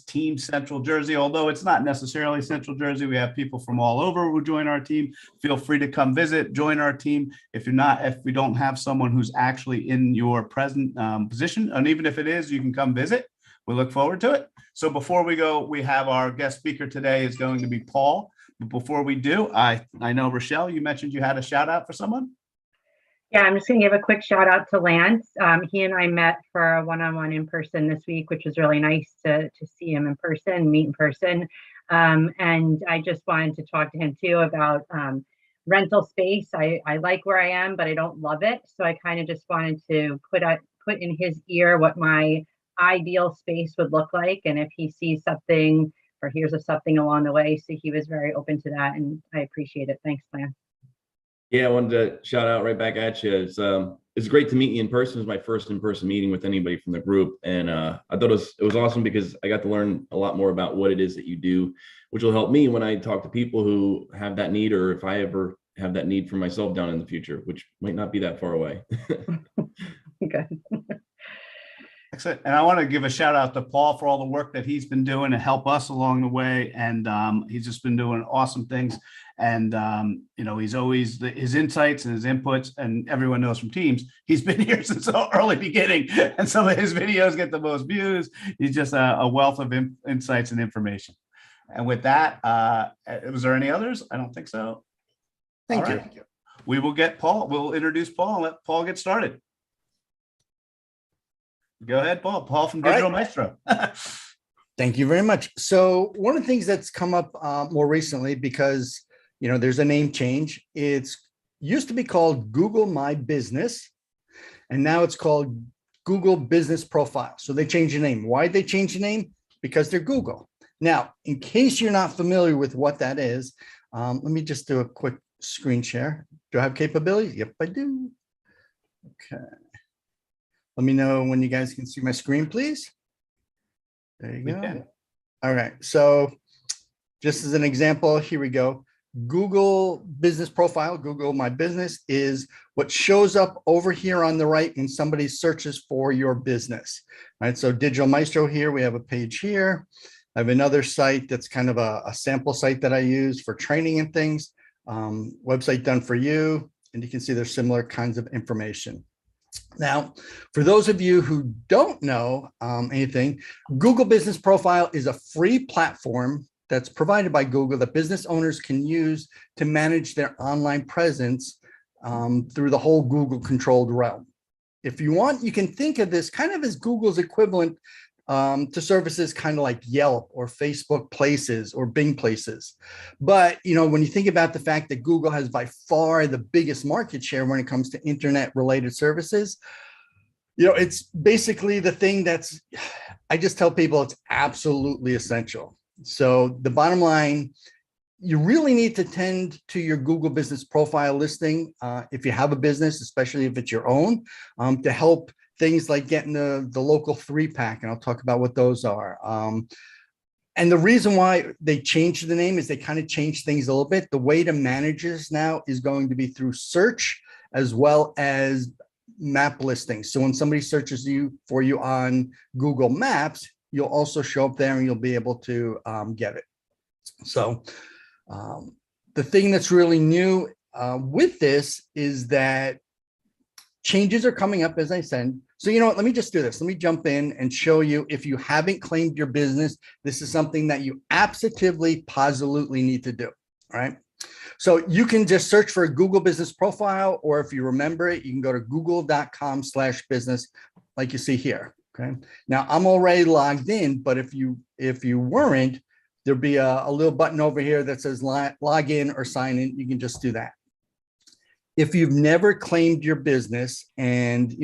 Team Central Jersey, although it's not necessarily Central Jersey. We have people from all over who join our team. Feel free to come visit, join our team. If we don't have someone who's actually in your present position, and even if it is, you can come visit. We look forward to it. So before we go, we have our guest speaker today is going to be Paul. But before we do, I know, Rochelle, you mentioned you had a shout out for someone. Yeah, I'm just going to give a quick shout out to Lance. He and I met for a one-on-one in person this week, which was really nice to see him in person, meet in person. And I just wanted to talk to him too about rental space. I like where I am, but I don't love it. So I kind of just wanted to put in his ear what my ideal space would look like. And if he sees something or hears of something along the way, so he was very open to that. And I appreciate it. Thanks, Lance. Yeah, I wanted to shout out right back at you. It's great to meet you in person. It was my first in-person meeting with anybody from the group. And I thought it was awesome because I got to learn a lot more about what it is that you do, which will help me when I talk to people who have that need, or if I ever have that need for myself down in the future, which might not be that far away. Okay. Excellent. And I want to give a shout out to Paul for all the work that he's been doing to help us along the way. And he's just been doing awesome things. And, he's always his insights and his inputs, and everyone knows from Teams, he's been here since the early beginning. And some of his videos get the most views. He's just a wealth of insights and information. And with that, was there any others? I don't think so. Thank you. We will get Paul. We'll introduce Paul and let Paul get started. Go ahead, Paul. Paul from Digital Maestro. Thank you very much. So one of the things that's come up more recently, because there's a name change. It's used to be called Google My Business, and now it's called Google Business Profile. So they changed the name. Why did they change the name? Because they're Google. Now, in case you're not familiar with what that is, let me just do a quick screen share. Do I have capabilities? Yep, I do. Okay. Let me know when you guys can see my screen, please. There you go. All right. So just as an example, here we go. Google Business Profile, Google My Business, is what shows up over here on the right when somebody searches for your business. All right. So Digital Maestro here, we have a page here. I have another site that's kind of a sample site that I use for training and things. Website done for you. And you can see there's similar kinds of information. Now, for those of you who don't know anything, Google Business Profile is a free platform that's provided by Google that business owners can use to manage their online presence through the whole Google controlled realm. If you want, you can think of this kind of as Google's equivalent to services kind of like Yelp or Facebook Places or Bing Places. But, when you think about the fact that Google has by far the biggest market share when it comes to internet related services, it's basically the thing I just tell people it's absolutely essential. So the bottom line, you really need to tend to your Google Business Profile listing if you have a business, especially if it's your own, to help things like getting the local 3-pack, and I'll talk about what those are. And the reason why they changed the name is they kind of changed things a little bit. The way to manage this now is going to be through search as well as map listings. So when somebody searches for you on Google Maps, you'll also show up there and you'll be able to get it. So the thing that's really new with this is that changes are coming up, as I said. So you know what, let me just do this. Let me jump in and show you, if you haven't claimed your business, this is something that you absolutely, positively need to do, all right? So you can just search for a Google Business Profile, or if you remember it, you can go to google.com/business like you see here, okay? Now I'm already logged in, but if you weren't, there'll be a little button over here that says log in or sign in. You can just do that. If you've never claimed your business, and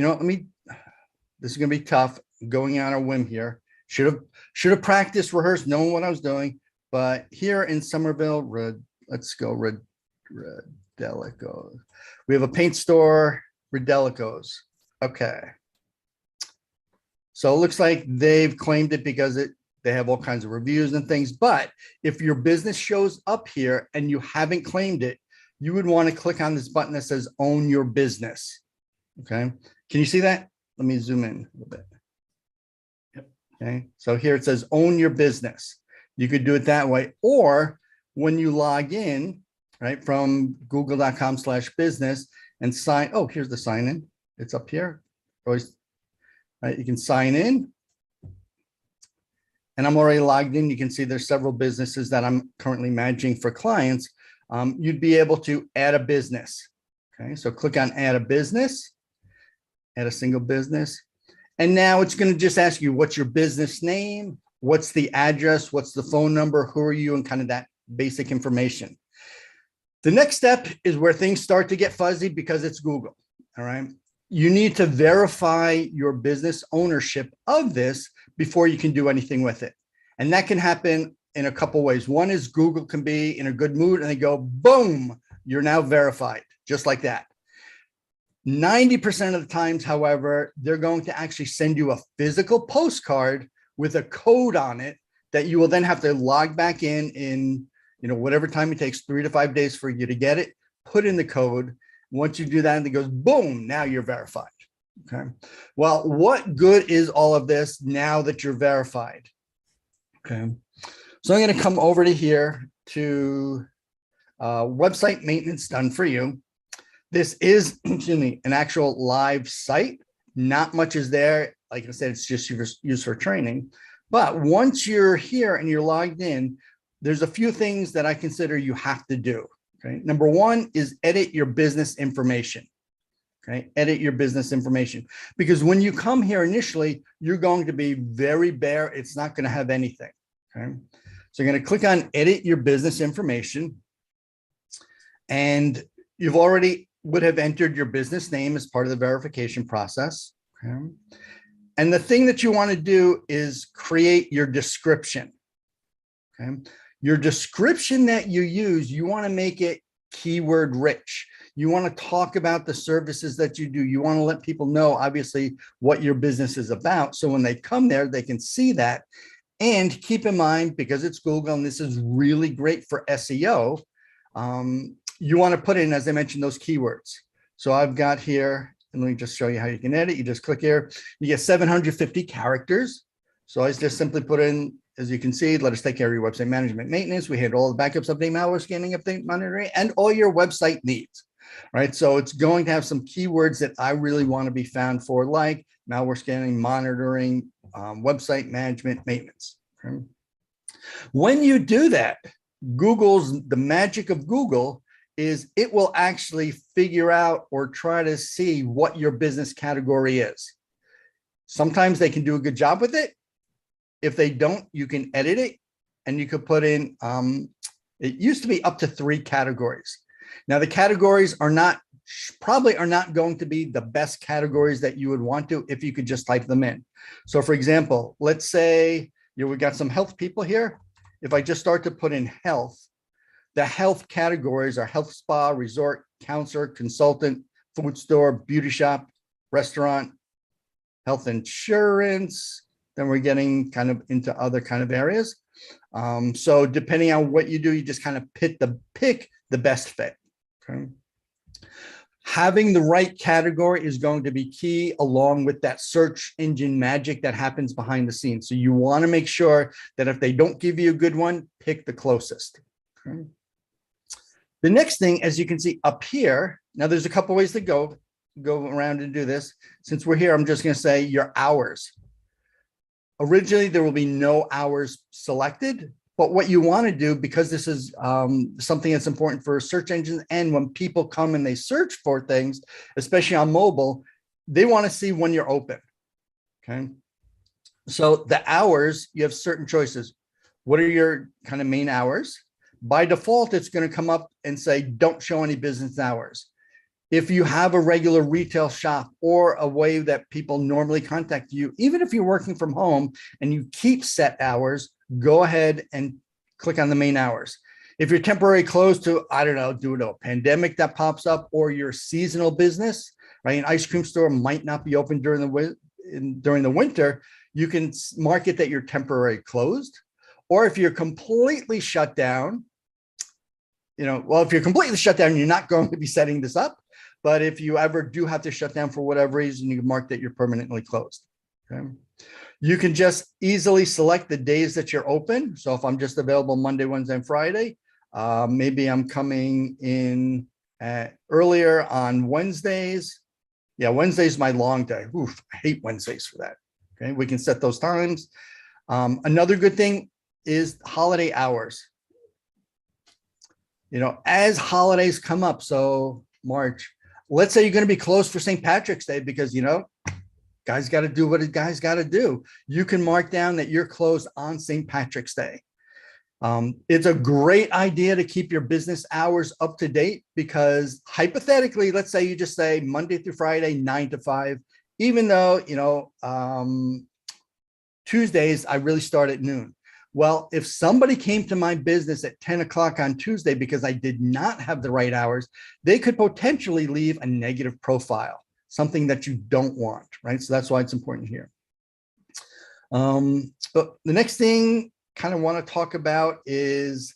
this is going to be tough, going on a whim here. Should have practiced, rehearsed, knowing what I was doing. But here in Somerville, let's go Redelico. We have a paint store, Redelico's. Okay. So it looks like they've claimed it because they have all kinds of reviews and things. But if your business shows up here and you haven't claimed it, you would want to click on this button that says Own Your Business. Okay. Can you see that? Let me zoom in a little bit. Yep. Okay, so here it says own your business. You could do it that way, or when you log in, right, from google.com/business and sign. Oh, here's the sign in. It's up here. Always, right, you can sign in. And I'm already logged in. You can see there's several businesses that I'm currently managing for clients. You'd be able to add a business. Okay, so click on add a business, add a single business. And now it's going to just ask you, what's your business name? What's the address? What's the phone number? Who are you? And kind of that basic information. The next step is where things start to get fuzzy because it's Google. All right. You need to verify your business ownership of this before you can do anything with it. And that can happen in a couple ways. One is Google can be in a good mood and they go, boom, you're now verified, just like that. 90% of the times, however, they're going to actually send you a physical postcard with a code on it that you will then have to log back in, whatever time it takes, 3 to 5 days for you to get it, put in the code. Once you do that, and it goes, boom, now you're verified. Okay. Well, what good is all of this now that you're verified? Okay. So I'm going to come over to here to website maintenance done for you. This is, excuse me, an actual live site. Not much is there. Like I said, it's just used for training. But once you're here and you're logged in, there's a few things that I consider you have to do. Okay. Number one is edit your business information. Okay. Edit your business information, because when you come here initially, you're going to be very bare. It's not going to have anything. Okay. So you're going to click on edit your business information, and you've already would have entered your business name as part of the verification process. Okay. And the thing that you want to do is create your description. Okay. Your description that you use, you want to make it keyword rich. You want to talk about the services that you do. You want to let people know, obviously, what your business is about. So when they come there, they can see that. And keep in mind, because it's Google and this is really great for SEO, you want to put in, as I mentioned, those keywords. So I've got here, and let me just show you how you can edit. You just click here. You get 750 characters. So I just simply put in, as you can see, let us take care of your website management maintenance. We handle all the backups, update, malware scanning, update, monitoring, and all your website needs. Right. So it's going to have some keywords that I really want to be found for, like malware scanning, monitoring, website management, maintenance. Okay. When you do that, the magic of Google is it will actually figure out or try to see what your business category is. Sometimes they can do a good job with it. If they don't, you can edit it, and you could put in, it used to be up to 3 categories. Now the categories probably are not going to be the best categories that you would want to if you could just type them in. So for example, let's say we've got some health people here. If I just start to put in health, the health categories are health spa, resort, counselor, consultant, food store, beauty shop, restaurant, health insurance. Then we're getting kind of into other kind of areas. So depending on what you do, you just kind of pick the best fit. Okay. Having the right category is going to be key, along with that search engine magic that happens behind the scenes. So you want to make sure that if they don't give you a good one, pick the closest. Okay. The next thing, as you can see up here, now there's a couple ways to go around and do this. Since we're here, I'm just going to say your hours. Originally, there will be no hours selected, but what you want to do, because this is something that's important for search engines, and when people come and they search for things, especially on mobile, they want to see when you're open. Okay. So the hours, you have certain choices. What are your kind of main hours? By default, it's going to come up and say, don't show any business hours. If you have a regular retail shop or a way that people normally contact you, even if you're working from home and you keep set hours, go ahead and click on the main hours. If you're temporarily closed to, I don't know, due to a pandemic that pops up, or your seasonal business, right? An ice cream store might not be open during the winter. You can mark it that you're temporarily closed. Or if you're completely shut down, if you're completely shut down, you're not going to be setting this up. But if you ever do have to shut down for whatever reason, you can mark that you're permanently closed. Okay. You can just easily select the days that you're open. So if I'm just available Monday, Wednesday, and Friday, maybe I'm coming in earlier on Wednesdays. Yeah, Wednesday's my long day. Oof, I hate Wednesdays for that. Okay, we can set those times. Another good thing is holiday hours. You know, as holidays come up, so March, let's say you're going to be closed for St. Patrick's Day because, you know, guys got to do what a guy's got to do. You can mark down that you're closed on St. Patrick's Day. It's a great idea to keep your business hours up to date because hypothetically, let's say you just say Monday through Friday, 9 to 5, even though, you know, Tuesdays, I really start at noon. Well, if somebody came to my business at 10 o'clock on Tuesday because I did not have the right hours, they could potentially leave a negative profile, something that you don't want, right? So that's why it's important here. But the next thing kind of want to talk about is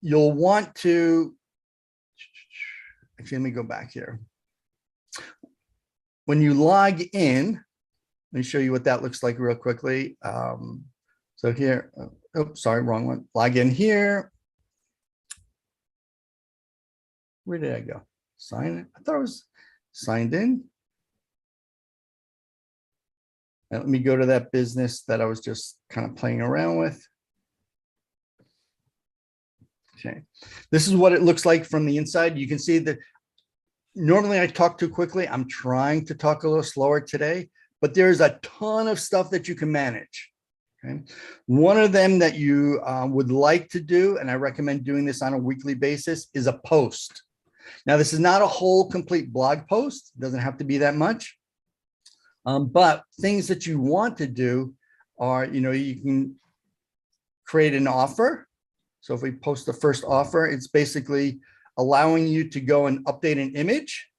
you'll want to, actually, let me go back here. When you log in, let me show you what that looks like real quickly. So here, oh, sorry, wrong one. Log in here. Where did I go? Sign in. I thought I was signed in. And let me go to that business that I was just kind of playing around with. Okay, this is what it looks like from the inside. You can see that normally I talk too quickly. I'm trying to talk a little slower today, but there's a ton of stuff that you can manage. Okay. One of them that you would like to do, and I recommend doing this on a weekly basis, is a post. Now, this is not a whole complete blog post. It doesn't have to be that much. But things that you want to do are, you know, you can create an offer. So if we post the first offer, it's basically allowing you to go and update an image,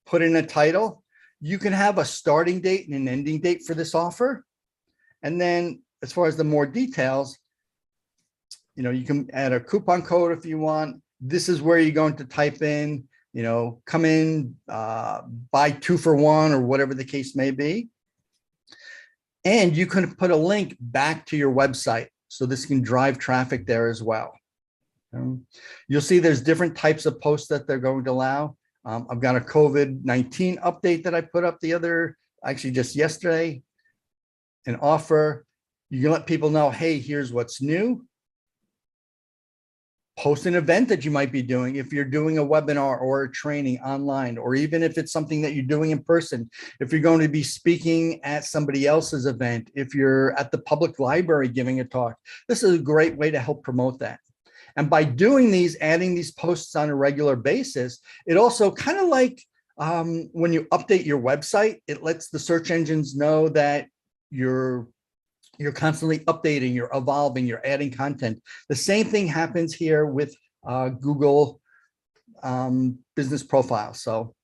put in a title. You can have a starting date and an ending date for this offer. And then as far as the more details, you know, you can add a coupon code if you want. This is where you're going to type in, you know, come in, buy 2 for 1 or whatever the case may be. And you can put a link back to your website. So this can drive traffic there as well. You'll see there's different types of posts that they're going to allow. I've got a COVID-19 update that I put up actually just yesterday, an offer. You can let people know, hey, here's what's new. Post an event that you might be doing if you're doing a webinar or a training online, or even if it's something that you're doing in person. If you're going to be speaking at somebody else's event, if you're at the public library giving a talk, this is a great way to help promote that. And by doing these, adding these posts on a regular basis, it also kind of like when you update your website, it lets the search engines know that you're constantly updating, you're evolving, you're adding content. The same thing happens here with Google business profile. So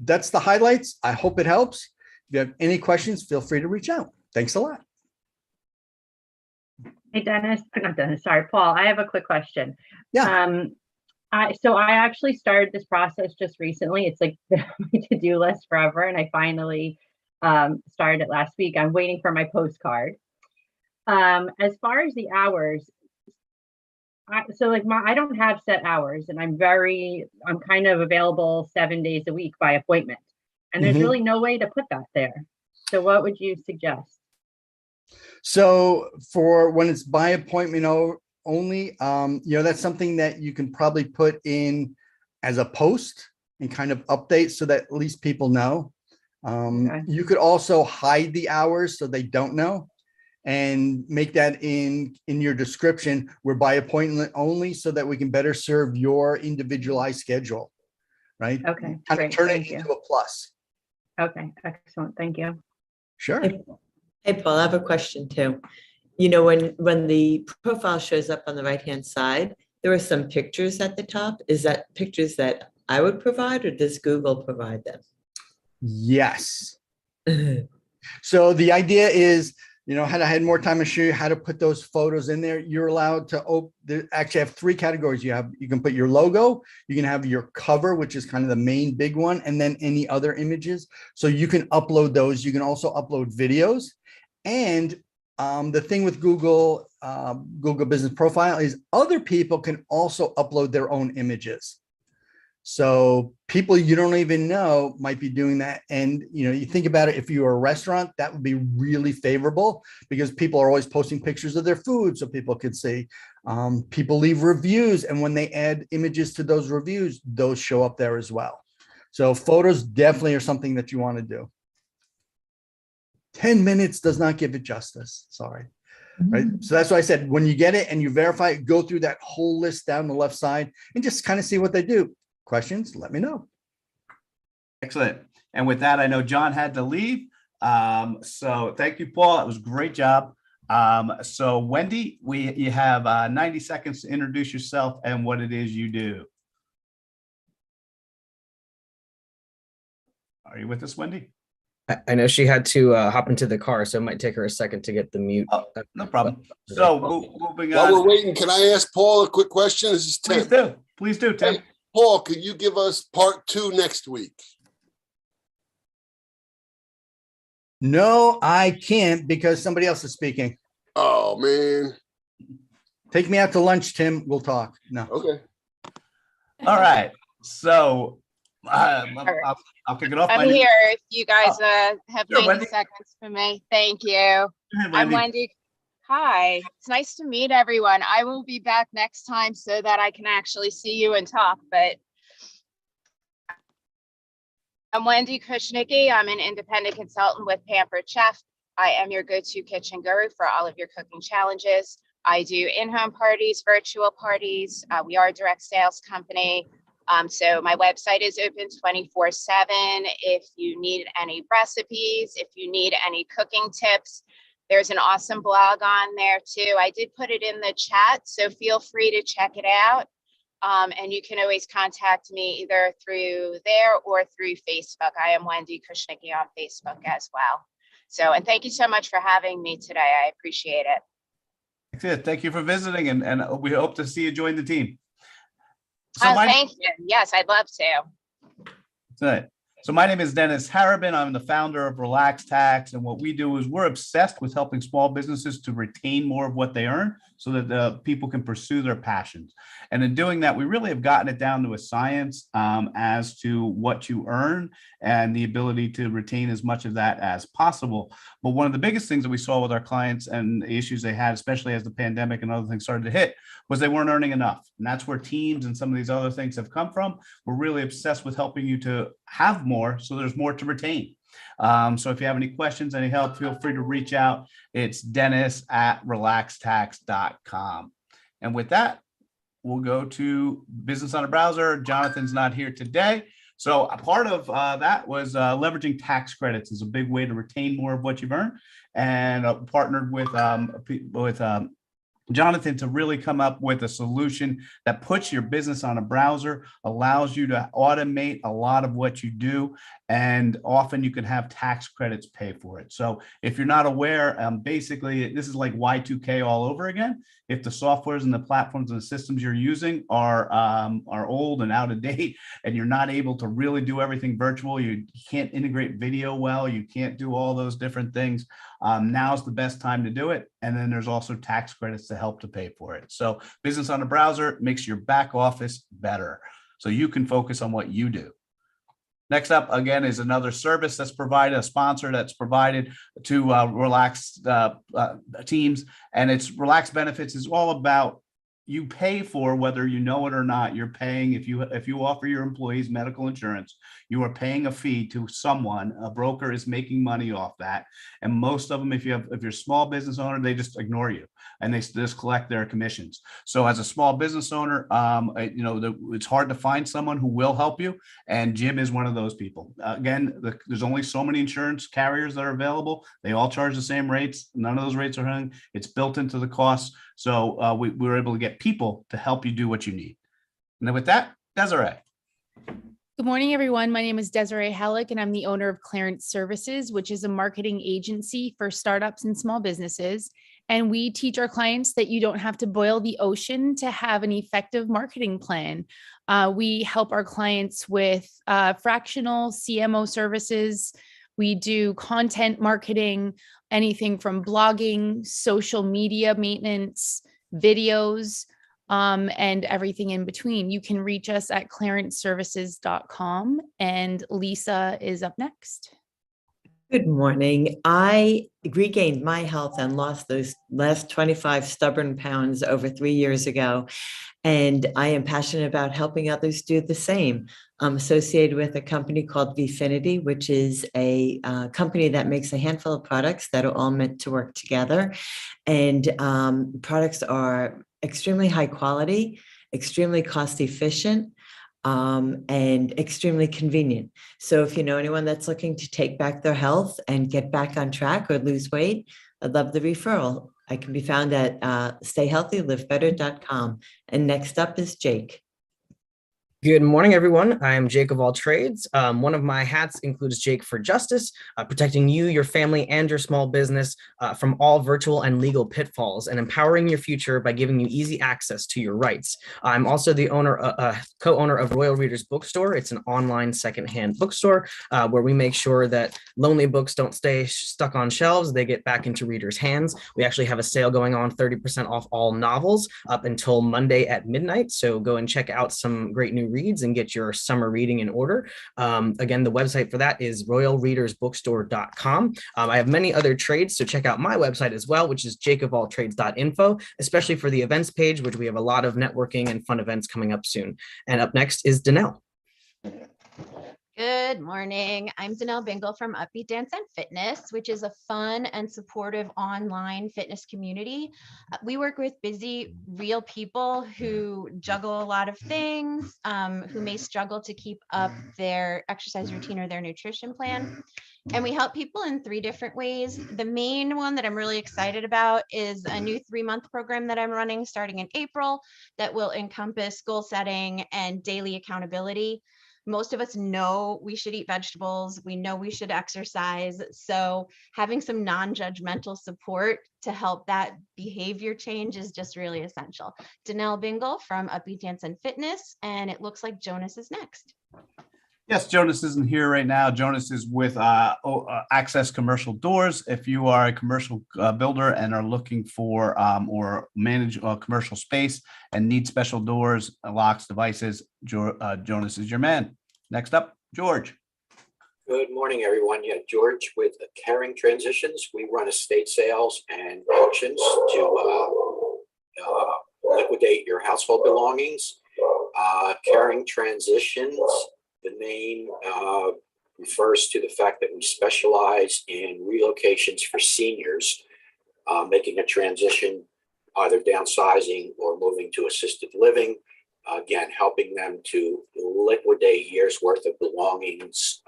that's the highlights. I hope it helps. If you have any questions, feel free to reach out. Thanks a lot. Hey, Paul, I have a quick question. Yeah. So I actually started this process just recently. It's like my to-do list forever. And I finally started it last week. I'm waiting for my postcard. As far as the hours, I don't have set hours, and I'm kind of available 7 days a week by appointment. And there's really no way to put that there. So what would you suggest? So for when it's by appointment only, that's something that you can probably put in as a post and kind of update so that at least people know. Okay. You could also hide the hours so they don't know, and make that in your description, we're by appointment only, so that we can better serve your individualized schedule, right? Okay, kind of turn it into a plus. Okay, excellent. Thank you. Sure. Hey, Paul, I have a question too. You know, when the profile shows up on the right-hand side, there are some pictures at the top. Is that pictures that I would provide, or does Google provide them? Yes. So the idea is, had I had more time to show you how to put those photos in there, you're allowed to actually have 3 categories. You can put your logo, you can have your cover, which is kind of the main big one, and then any other images. So you can upload those. You can also upload videos. And the thing with Google, Google Business Profile is other people can also upload their own images. So people you don't even know might be doing that. And, you think about it, if you're a restaurant, that would be really favorable because people are always posting pictures of their food so people can see. People leave reviews. And when they add images to those reviews, those show up there as well. So photos definitely are something that you want to do. 10 minutes does not give it justice. Sorry. Right. So that's why I said, when you get it and you verify it, go through that whole list down the left side and just kind of see what they do. Questions, let me know. Excellent. And with that, I know John had to leave. So thank you, Paul. It was a great job. So Wendy, you have 90 seconds to introduce yourself and what it is you do. Are you with us, Wendy? I know she had to hop into the car, so it might take her a second to get the mute. Oh, no problem. So moving While on. we're waiting, can I ask Paul a quick question? This is Tim. Please do. Please do, Tim. Hey, Paul, could you give us part 2 next week? No, I can't because somebody else is speaking. Oh, man. Take me out to lunch, Tim. We'll talk. No. Okay. All right. So I'll kick it off. I'm here if you guys have Sure, 90 Wendy. seconds for me. Thank you. Go ahead, I'm Wendy. Wendy. Hi, it's nice to meet everyone. I will be back next time so that I can actually see you and talk, but I'm Wendy Kushnicki. I'm an independent consultant with Pampered Chef. I am your go-to kitchen guru for all of your cooking challenges. I do in-home parties, virtual parties. We are a direct sales company. So my website is open 24/7. If you need any recipes, if you need any cooking tips, there's an awesome blog on there too. I did put it in the chat, so feel free to check it out. And you can always contact me either through there or through Facebook. I am Wendy Kushnicki on Facebook as well. So, and thank you so much for having me today. I appreciate it. That's it. Thank you for visiting, and we hope to see you join the team. So Thank you. Yes, I'd love to. So my name is Dennis Harriman. I'm the founder of Relax Tax. And what we do is we're obsessed with helping small businesses to retain more of what they earn so that people can pursue their passions. And in doing that, we really have gotten it down to a science as to what you earn and the ability to retain as much of that as possible. But one of the biggest things that we saw with our clients and the issues they had, especially as the pandemic and other things started to hit, was they weren't earning enough. And that's where teams and some of these other things have come from. We're really obsessed with helping you to have more so there's more to retain. So if you have any questions, any help, feel free to reach out. It's dennis@relaxtax.com. And with that, we'll go to business on a browser. Jonathan's not here today. So a part of that was leveraging tax credits is a big way to retain more of what you've earned, and partnered with Jonathan to really come up with a solution that puts your business on a browser, allows you to automate a lot of what you do, and often you can have tax credits pay for it. So if you're not aware, basically this is like Y2K all over again. If the softwares and the platforms and the systems you're using are old and out of date, and you're not able to really do everything virtual, you can't integrate video well, you can't do all those different things, now's the best time to do it. And then there's also tax credits to help to pay for it. So business on a browser makes your back office better, so you can focus on what you do. Next up, again, is another service that's provided, a sponsor that's provided to Relax teams. And it's Relax Benefits is all about you pay for whether you know it or not. You're paying if you offer your employees medical insurance, you are paying a fee to someone. A broker is making money off that, and most of them, if you're a small business owner, they just ignore you and they just collect their commissions. So as a small business owner, it's hard to find someone who will help you, and Jim is one of those people. Again, there's only so many insurance carriers that are available. They all charge the same rates. None of those rates are hung. It's built into the costs. So we were able to get people to help you do what you need. And then with that, Desiree. Good morning, everyone. My name is Desiree Halleck, and I'm the owner of Clarence Services, which is a marketing agency for startups and small businesses. And we teach our clients that you don't have to boil the ocean to have an effective marketing plan. We help our clients with fractional CMO services. We do content marketing, anything from blogging, social media maintenance, videos, and everything in between. You can reach us at clarenceservices.com, and Lisa is up next. Good morning. I regained my health and lost those last 25 stubborn pounds over 3 years ago. And I am passionate about helping others do the same. I'm associated with a company called Vifinity, which is a company that makes a handful of products that are all meant to work together. And products are extremely high quality, extremely cost efficient, and extremely convenient. So if you know anyone that's looking to take back their health and get back on track or lose weight, I'd love the referral. I can be found at stayhealthylivebetter.com. And next up is Jake. Good morning, everyone. I am Jake of all trades. One of my hats includes Jake for Justice, protecting you, your family, and your small business from all virtual and legal pitfalls, and empowering your future by giving you easy access to your rights. I'm also the co-owner of Royal Readers Bookstore. It's an online secondhand bookstore where we make sure that lonely books don't stay stuck on shelves. They get back into readers' hands. We actually have a sale going on, 30% off all novels up until Monday at midnight. So go and check out some great new reads and get your summer reading in order. Again, the website for that is royalreadersbookstore.com. I have many other trades, so check out my website as well, which is jakeofalltrades.info, especially for the events page, which we have a lot of networking and fun events coming up soon. And up next is Danelle. Good morning. I'm Danelle Bingle from Upbeat Dance and Fitness, which is a fun and supportive online fitness community. We work with busy, real people who juggle a lot of things, who may struggle to keep up their exercise routine or their nutrition plan. And we help people in 3 different ways. The main one that I'm really excited about is a new 3-month program that I'm running starting in April that will encompass goal setting and daily accountability. Most of us know we should eat vegetables. We know we should exercise. So having some non-judgmental support to help that behavior change is just really essential. Danelle Bingle from Upbeat Dance and Fitness, and it looks like Jonas is next. Yes, Jonas isn't here right now. Jonas is with Access Commercial Doors. If you are a commercial builder and are looking for or manage a commercial space and need special doors, locks, devices, Jonas is your man. Next up, George. Good morning, everyone. Yeah, George with Caring Transitions. We run estate sales and auctions to liquidate your household belongings. Caring Transitions, the name refers to the fact that we specialize in relocations for seniors, making a transition, either downsizing or moving to assisted living. Again, helping them to liquidate years worth of belongings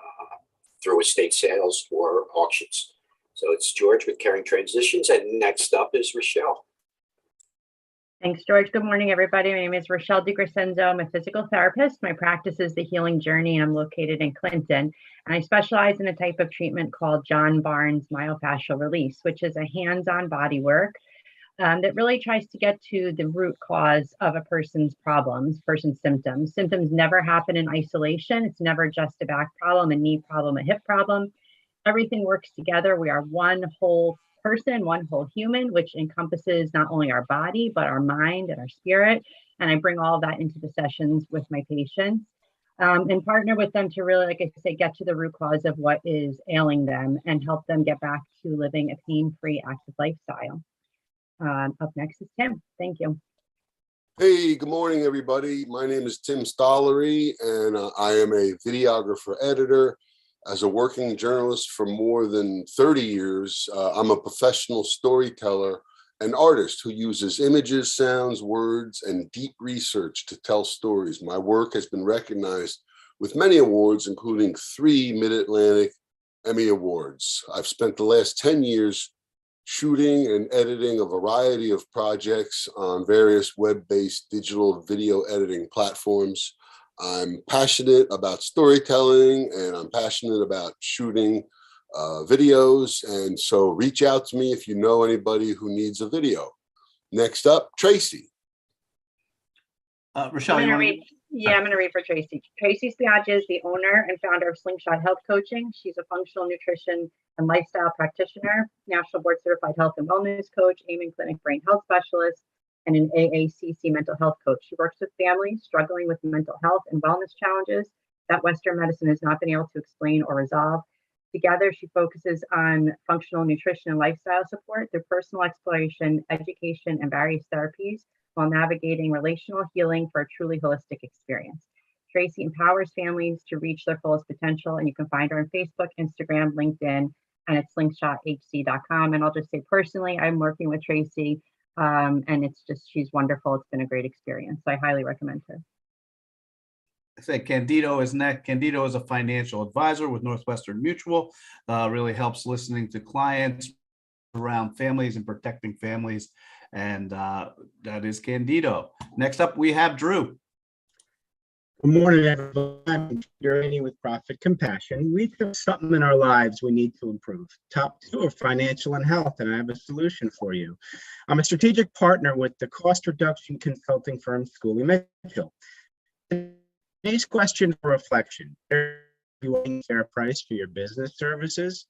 through estate sales or auctions. So it's George with Caring Transitions, and next up is Rochelle. Thanks, George. Good morning, everybody. My name is Rochelle De Gracenzo. I'm a physical therapist. My practice is The Healing Journey. I'm located in Clinton, and I specialize in a type of treatment called John Barnes myofascial release, which is a hands-on body work that really tries to get to the root cause of a person's problems, person's symptoms. Symptoms never happen in isolation. It's never just a back problem, a knee problem, a hip problem. Everything works together. We are one whole person, one whole human, which encompasses not only our body, but our mind and our spirit. And I bring all of that into the sessions with my patients and partner with them to really, like I say, get to the root cause of what is ailing them and help them get back to living a pain-free, active lifestyle. Up next is Tim. Thank you. Hey, good morning, everybody. My name is Tim Stollery, and I am a videographer editor. As a working journalist for more than 30 years, I'm a professional storyteller and artist who uses images, sounds, words, and deep research to tell stories. My work has been recognized with many awards, including 3 Mid-Atlantic Emmy Awards. I've spent the last 10 years shooting and editing a variety of projects on various web-based digital video editing platforms. I'm passionate about storytelling, and I'm passionate about shooting videos. And so reach out to me if you know anybody who needs a video. Next up, Tracy. Rochelle, Yeah, I'm going to read for Tracy. Tracy Spiaggia is the owner and founder of Slingshot Health Coaching. She's a functional nutrition and lifestyle practitioner, national board certified health and wellness coach, Amen Clinic brain health specialist, and an AACC mental health coach. She works with families struggling with mental health and wellness challenges that Western medicine has not been able to explain or resolve. Together, she focuses on functional nutrition and lifestyle support through personal exploration, education, and various therapies while navigating relational healing for a truly holistic experience. Tracy empowers families to reach their fullest potential, and you can find her on Facebook, Instagram, LinkedIn, and it's slingshothc.com. And I'll just say personally, I'm working with Tracy, and it's just, she's wonderful. It's been a great experience. So I highly recommend her. I said Candido is next. Candido is a financial advisor with Northwestern Mutual. Really helps listening to clients around families and protecting families. And that is Candido. Next up, we have Drew. Good morning, everyone. I'm Drew with Profit Compassion. We have something in our lives we need to improve. Top two are financial and health, and I have a solution for you. I'm a strategic partner with the cost reduction consulting firm Schooley Mitchell. Today's question for reflection: are you willing a fair price for your business services?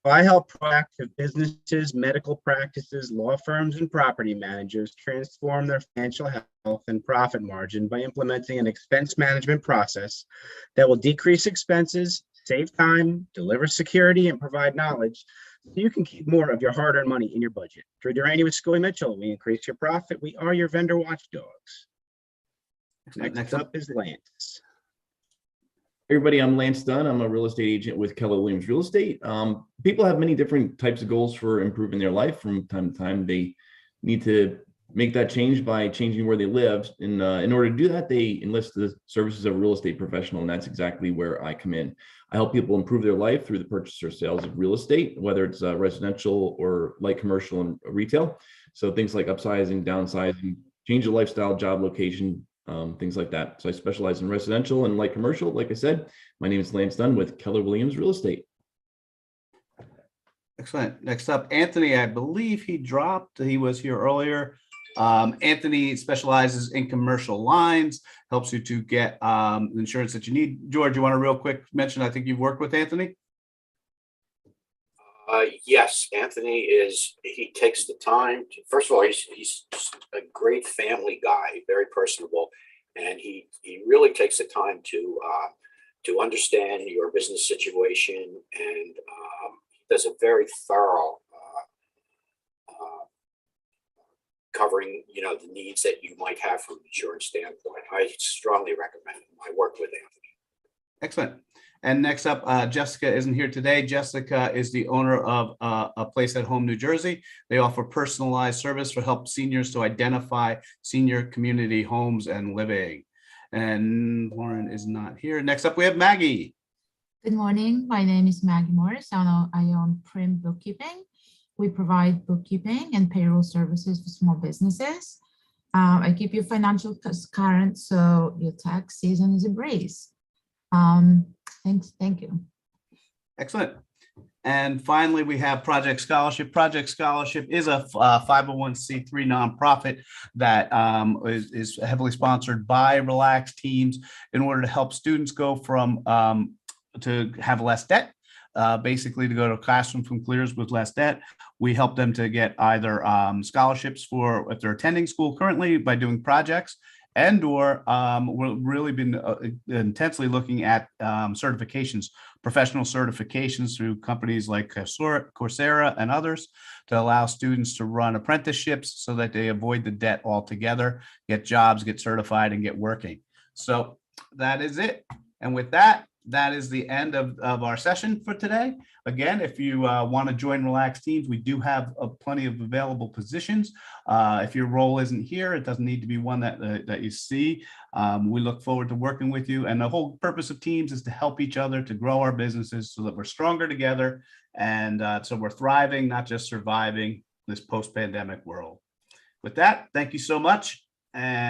Well, I help proactive businesses, medical practices, law firms, and property managers transform their financial health and profit margin by implementing an expense management process that will decrease expenses, save time, deliver security, and provide knowledge so you can keep more of your hard-earned money in your budget. Drew Durante with Schooley Mitchell. We increase your profit. We are your vendor watchdogs. Next up is Lance. Everybody, I'm Lance Dunn. I'm a real estate agent with Keller Williams Real Estate. People have many different types of goals for improving their life. From time to time, they need to make that change by changing where they live. And in order to do that, they enlist the services of a real estate professional, and that's exactly where I come in. I help people improve their life through the purchase or sales of real estate, whether it's residential or light commercial and retail. So things like upsizing, downsizing, change of lifestyle, job location, things like that. So I specialize in residential and light commercial. Like I said, my name is Lance Dunn with Keller Williams Real Estate. Excellent. Next up, Anthony. I believe he dropped. He was here earlier. Anthony specializes in commercial lines, helps you to get the insurance that you need. George, you want to real quick mention, I think you've worked with Anthony? Yes, Anthony he takes the time to, first of all, he's a great family guy, very personable, and he really takes the time to understand your business situation, and does a very thorough covering, the needs that you might have from an insurance standpoint. I strongly recommend him. I work with Anthony. Excellent. And next up, Jessica isn't here today. Jessica is the owner of a place at home, New Jersey. They offer personalized service for help seniors to identify senior community homes and living. And Lauren is not here. Next up, we have Maggie. Good morning. My name is Maggie Morris. I own Prim Bookkeeping. We provide bookkeeping and payroll services for small businesses. I keep your financials current so your tax season is a breeze. Thank you. Excellent. And finally, we have Project Scholarship. Project Scholarship is a 501c3 nonprofit that is heavily sponsored by Relax Teams in order to help students go from to have less debt, basically to go to a classroom from clears with less debt. We help them to get either scholarships for if they're attending school currently by doing projects, and or we've really been intensely looking at certifications, professional certifications through companies like Coursera and others to allow students to run apprenticeships so that they avoid the debt altogether, get jobs, get certified, and get working. So that is it. And with that, that is the end of our session for today. Again, if you want to join Relax Teams, we do have plenty of available positions. If your role isn't here, it doesn't need to be one that you see. We look forward to working with you. And the whole purpose of Teams is to help each other to grow our businesses so that we're stronger together. And so we're thriving, not just surviving this post-pandemic world. With that, thank you so much. And